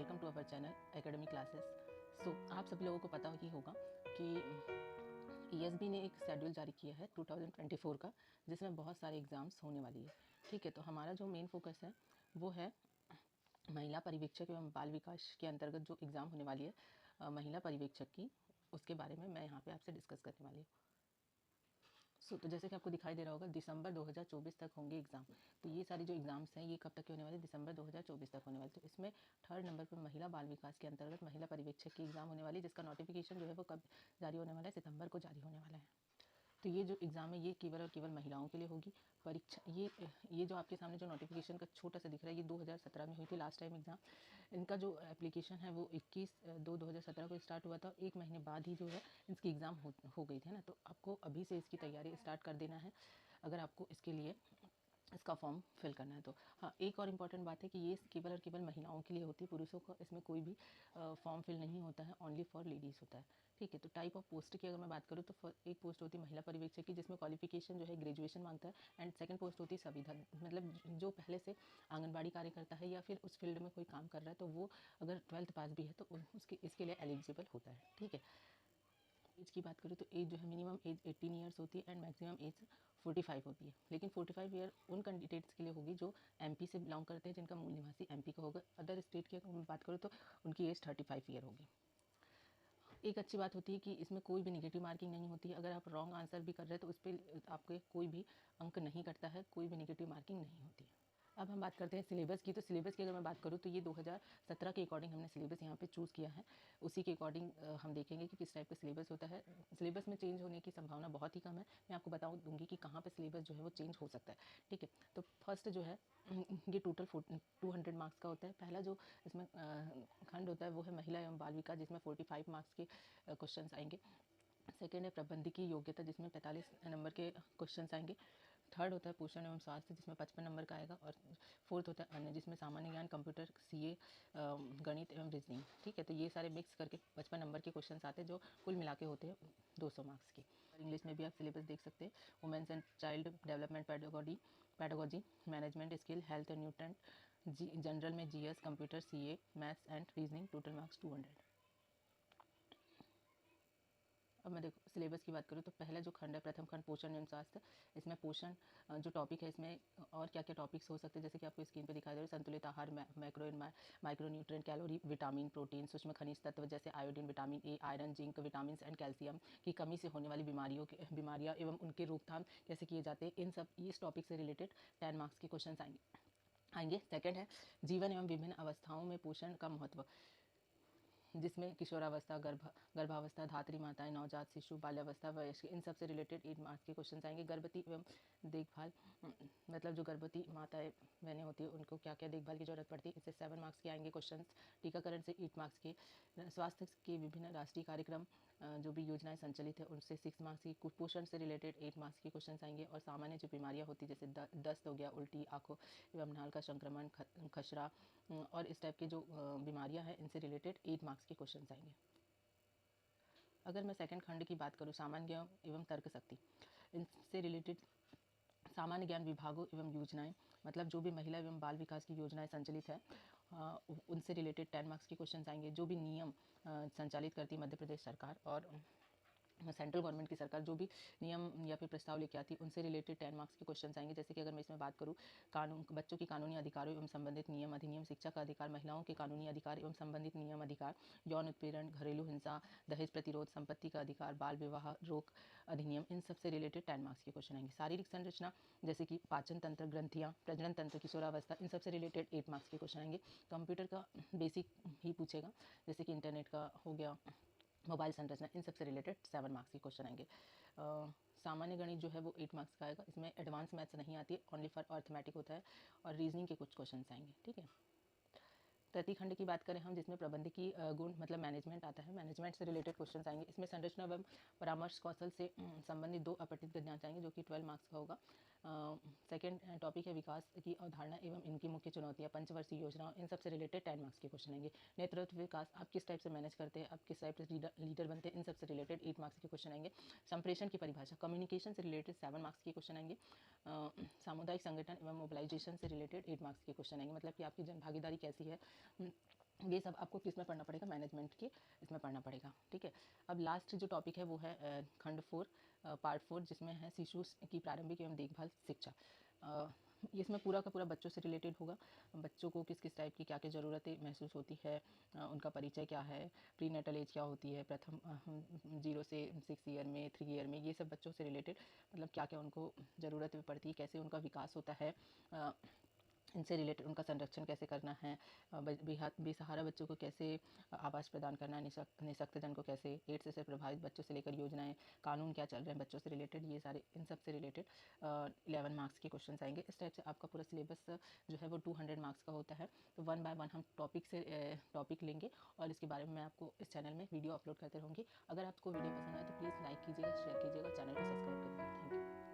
Welcome to our channel academy classes. So आप सभी लोगों को पता ही होगा कि ईएसबी ने एक शेड्यूल जारी किया है 2024 का, जिसमें बहुत सारे एग्ज़ाम्स होने वाली है। ठीक है, तो हमारा जो मेन फोकस है वो है महिला पर्यवेक्षक एवं बाल विकास के अंतर्गत जो एग्ज़ाम होने वाली है महिला पर्यवेक्षक की, उसके बारे में मैं यहाँ पे आपसे डिस्कस करने वाली हूँ। तो जैसे कि आपको दिखाई दे रहा होगा, दिसंबर 2024 तक होंगे एग्ज़ाम। तो ये सारी जो एग्ज़ाम्स हैं ये कब तक के होने वाले, दिसंबर 2024 तक होने वाले। तो इसमें थर्ड नंबर पर महिला बाल विकास के अंतर्गत महिला पर्यवेक्षक की एग्ज़ाम होने वाली, जिसका नोटिफिकेशन जो है वो कब जारी होने वाला है, सितंबर को जारी होने वाला है। तो ये जो एग्ज़ाम है ये केवल और केवल महिलाओं के लिए होगी। परीक्षा ये जो आपके सामने जो नोटिफिकेशन का छोटा सा दिख रहा है, ये 2017 में हुई थी लास्ट टाइम एग्ज़ाम। इनका जो एप्लीकेशन है वो 21/2/2017 को स्टार्ट हुआ था। 1 महीने बाद ही जो है इसकी एग्ज़ाम हो गई थी ना। तो आपको अभी से इसकी तैयारी स्टार्ट कर देना है अगर आपको इसके लिए इसका फॉर्म फिल करना है तो। हाँ, एक और इम्पॉर्टेंट बात है कि ये केवल और केवल महिलाओं के लिए होती है, पुरुषों का इसमें कोई भी फॉर्म फिल नहीं होता है, ओनली फॉर लेडीज़ होता है। ठीक है, तो टाइप ऑफ पोस्ट की अगर मैं बात करूँ तो एक पोस्ट होती है महिला पर्यवेक्षक की, जिसमें क्वालिफिकेशन जो है ग्रेजुएशन मांगता है। एंड सेकंड पोस्ट होती है संविदा, मतलब जो पहले से आंगनबाड़ी कार्य करता है या फिर उस फील्ड में कोई काम कर रहा है, तो वो अगर 12th पास भी है तो उसके इसके लिए एलिजिबल होता है। ठीक है, एज की बात करूँ तो एज जो है मिनिमम एज 18 ईयर्स होती है एंड मैक्सिमम एज 45 होती है। लेकिन 45 ईयर उन कैंडिडेट्स के लिए होगी जो एमपी से बिलोंग करते हैं, जिनका मूल निवासी एमपी का होगा। अदर स्टेट की अगर मैं बात करूँ तो उनकी एज 35 ईयर होगी। एक अच्छी बात होती है कि इसमें कोई भी निगेटिव मार्किंग नहीं होती है। अगर आप रॉन्ग आंसर भी कर रहे हैं तो उस पर आपके कोई भी अंक नहीं कटता है, कोई भी निगेटिव मार्किंग नहीं होती है। अब हम बात करते हैं सिलेबस की। तो सिलेबस की अगर मैं बात करूँ तो ये 2017 के अकॉर्डिंग हमने सिलेबस यहाँ पे चूज़ किया है। उसी के अकॉर्डिंग हम देखेंगे कि किस टाइप का सिलेबस होता है। सिलेबस में चेंज होने की संभावना बहुत ही कम है। मैं आपको बता दूंगी कि कहाँ पे सिलेबस जो है वो चेंज हो सकता है। ठीक है, तो फर्स्ट जो है ये टोटल 200 मार्क्स का होता है। पहला जो इसमें खंड होता है वो है महिला एवं बाल विकास, जिसमें 45 मार्क्स के क्वेश्चन आएंगे। सेकेंड है प्रबंधकीय योग्यता, जिसमें 45 नंबर के क्वेश्चन आएंगे। थर्ड होता है पोषण एवं स्वास्थ्य, जिसमें 55 नंबर का आएगा। और फोर्थ होता है अन्य, जिसमें सामान्य ज्ञान, कंप्यूटर, सीए, गणित एवं रीजनिंग। ठीक है, तो ये सारे मिक्स करके 55 नंबर के क्वेश्चन आते हैं, जो कुल मिला के होते हैं 200 मार्क्स के। इंग्लिश में भी आप सिलेबस देख सकते हैं। Women's and child development pedagogy, management skill, health and nutrient, general में GS, computer, CA, maths and reasoning, total marks 200। अब मैं देखो सिलेबस की बात करूँ तो पहला जो खंड है, प्रथम खंड पोषण एवं स्वास्थ्य। इसमें पोषण जो टॉपिक है, इसमें और क्या क्या टॉपिक्स हो सकते हैं, जैसे कि आपको स्क्रीन पे दिखाई दे रहे हैं। संतुलित आहार, माइक्रोन्यूट्रिएंट, कैलोरी, विटामिन, प्रोटीन, सूक्ष्म खनिज तत्व जैसे iodine, vitamin A, iron, zinc, vitamin and calcium की कमी से होने वाली बीमारियाँ एवं उनके रोकथाम कैसे किए जाते हैं, इन सब इस टॉपिक से रिलेटेड 10 मार्क्स के क्वेश्चन आएंगे। सेकेंड है जीवन एवं विभिन्न अवस्थाओं में पोषण का महत्व, जिसमें किशोरावस्था, गर्भावस्था, धात्री माताएं, नवजात शिशु, बाल्यावस्था, वयस्क, इन सब से रिलेटेड 8 मार्क्स के क्वेश्चन आएंगे। गर्भवती एवं देखभाल, मतलब जो गर्भवती माताएं बहनें होती है उनको क्या क्या देखभाल की जरूरत पड़ती है, इससे 7 मार्क्स के आएंगे क्वेश्चन। टीकाकरण से 8 मार्क्स के। स्वास्थ्य के विभिन्न राष्ट्रीय कार्यक्रम जो भी योजनाएं संचालित है उनसे 6 मार्क्स की। कुपोषण से रिलेटेड 8 मार्क्स के क्वेश्चन आएंगे। और सामान्य जो बीमारियां होती है, जैसे दस्त हो गया, उल्टी, आंखों एवं नाल का संक्रमण, खसरा और इस टाइप के जो बीमारियां हैं, इनसे रिलेटेड 8 मार्क्स के क्वेश्चन आएंगे। अगर मैं सेकंड खंड की बात करूँ, सामान्य ज्ञान एवं तर्क शक्ति, इनसे रिलेटेड सामान्य ज्ञान विभागों एवं योजनाएं, मतलब जो भी महिला एवं बाल विकास की योजनाएं संचालित है उनसे रिलेटेड 10 मार्क्स के क्वेश्चन आएंगे। जो भी नियम संचालित करती है मध्य प्रदेश सरकार और सेंट्रल गवर्नमेंट की सरकार, जो भी नियम या फिर प्रस्ताव लेके आती है उनसे रिलेटेड 10 मार्क्स के क्वेश्चन आएंगे। जैसे कि अगर मैं इसमें बात करूँ, कानून, बच्चों की कानूनी अधिकारों एवं संबंधित नियम अधिनियम, शिक्षा का अधिकार, महिलाओं के कानूनी अधिकार एवं संबंधित नियम अधिकार, यौन उत्पीड़न, घरेलू हिंसा, दहेज प्रतिरोध, संपत्ति का अधिकार, बाल विवाह रोक अधिनियम, इन सबसे रिलेटेड 10 मार्क्स के क्वेश्चन आएंगे। शारीरिक संरचना, जैसे कि पाचन तंत्र, ग्रंथियाँ, प्रजनन तंत्र, किशोरावस्था, इन सबसे रिलेटेड 8 मार्क्स के क्वेश्चन आएंगे। कंप्यूटर का बेसिक ही पूछेगा, जैसे कि इंटरनेट का हो गया, मोबाइल संरचना, इन सबसे रिलेटेड 7 मार्क्स के क्वेश्चन आएंगे। सामान्य गणित जो है वो 8 मार्क्स का आएगा। इसमें एडवांस मैथ्स नहीं आती है, ओनली फॉर अर्थमेटिक होता है। और रीजनिंग के कुछ क्वेश्चन आएंगे। ठीक है, तृतीय खंड की बात करें हम, जिसमें प्रबंधकीय गुण मतलब मैनेजमेंट आता है, मैनेजमेंट से रिलेटेड क्वेश्चन आएंगे। इसमें संरचना एवं परामर्श कौशल से संबंधित 2 अपठित गद्यांश आएंगे, जो कि 12 मार्क्स का होगा। सेकेंड टॉपिक है विकास की अवधारणा एवं इनकी मुख्य चुनौतियाँ, पंचवर्षीय योजनाओं, इन सबसे रिलेटेड 10 मार्क्स के क्वेश्चन आएंगे। नेतृत्व विकास, आप किस टाइप से मैनेज करते हैं, आप किस टाइप से लीडर बनते हैं, इन सबसे रिलेटेड 8 मार्क्स के क्वेश्चन आएंगे। संप्रेषण की परिभाषा, कम्युनिकेशन से रिलेटेड 7 मार्क्स के क्वेश्चन आएंगे। सामुदायिक संगठन एवं मोबिलाइजेशन से रिलेटेड 8 मार्क्स के क्वेश्चन आएंगे, मतलब कि आपकी जन भागीदारी कैसी है, ये सब आपको किस में पढ़ना पड़ेगा, मैनेजमेंट के इसमें पढ़ना पड़ेगा। ठीक है, अब लास्ट जो टॉपिक है वो है खंड 4 पार्ट 4, जिसमें है शिशु की प्रारंभिक एवं देखभाल शिक्षा। इसमें पूरा का पूरा बच्चों से रिलेटेड होगा। बच्चों को किस किस टाइप की क्या क्या ज़रूरतें महसूस होती है, उनका परिचय क्या है, प्री नेटल एज क्या होती है, प्रथम 0 से 6 ईयर में, 3 ईयर में, ये सब बच्चों से रिलेटेड मतलब क्या क्या उनको ज़रूरत पड़ती है, कैसे उनका विकास होता है, इनसे रिलेटेड उनका संरक्षण कैसे करना है, बेसहारा बच्चों को कैसे आवास प्रदान करना है, निःशक्तजन को कैसे, एड्स से प्रभावित बच्चों से लेकर योजनाएं, कानून क्या चल रहे हैं बच्चों से रिलेटेड, ये सारे इन सब से रिलेटेड 11 मार्क्स के क्वेश्चन आएंगे। इस टाइप से आपका पूरा सिलेबस जो है वो 200 मार्क्स का होता है। तो 1 बाय 1 हम टॉपिक लेंगे और इसके बारे में मैं आपको इस चैनल में वीडियो अपलोड करते रहूँगी। अगर आपको वीडियो पसंद आए तो प्लीज़ लाइक कीजिएगा, शेयर कीजिएगा, चैनल को सब्सक्राइब करिएगा। Thank you.